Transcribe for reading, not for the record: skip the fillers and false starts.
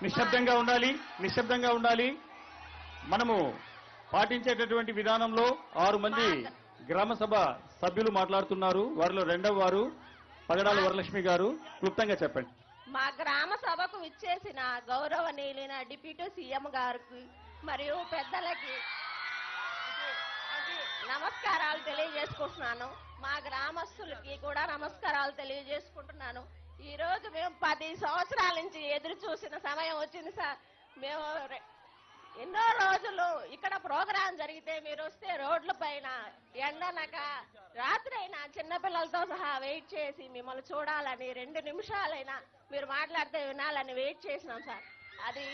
నిశ్శబ్దంగా ఉండాలి, నిశ్శబ్దంగా ఉండాలి. మనము పాటించేటటువంటి విధానంలో 6 మంది గ్రామ సభ సభ్యులు మాట్లాడుతున్నారు. వారిలో రెండవ వారు పగడాల వరలక్ష్మి గారు. క్లుప్తంగా చెప్పండి. మా గ్రామ సభకు విచ్చేసిన గౌరవనీయులైన డిప్యూటీ సీఎం గారికి మరియు పెద్దలకి నమస్కారాలు తెలియజేసుకుంటున్నాను. మా గ్రామస్తులకి కూడా నమస్కారాలు తెలియజేసుకుంటున్నాను. ఈ రోజు మేము 10 సంవత్సరాల నుంచి ఎదురు చూసిన సమయం వచ్చింది సార్. మేము ఎన్నో రోజులు ఇక్కడ ప్రోగ్రాం జరిగితే మీరు వస్తే రోడ్ల పైన ఎండనక రాత్రి అయినా చిన్నపిల్లలతో సహా వెయిట్ చేసి మిమ్మల్ని చూడాలని 2 నిమిషాలైనా మీరు మాట్లాడితే వినాలని వెయిట్ చేసినాం సార్. అది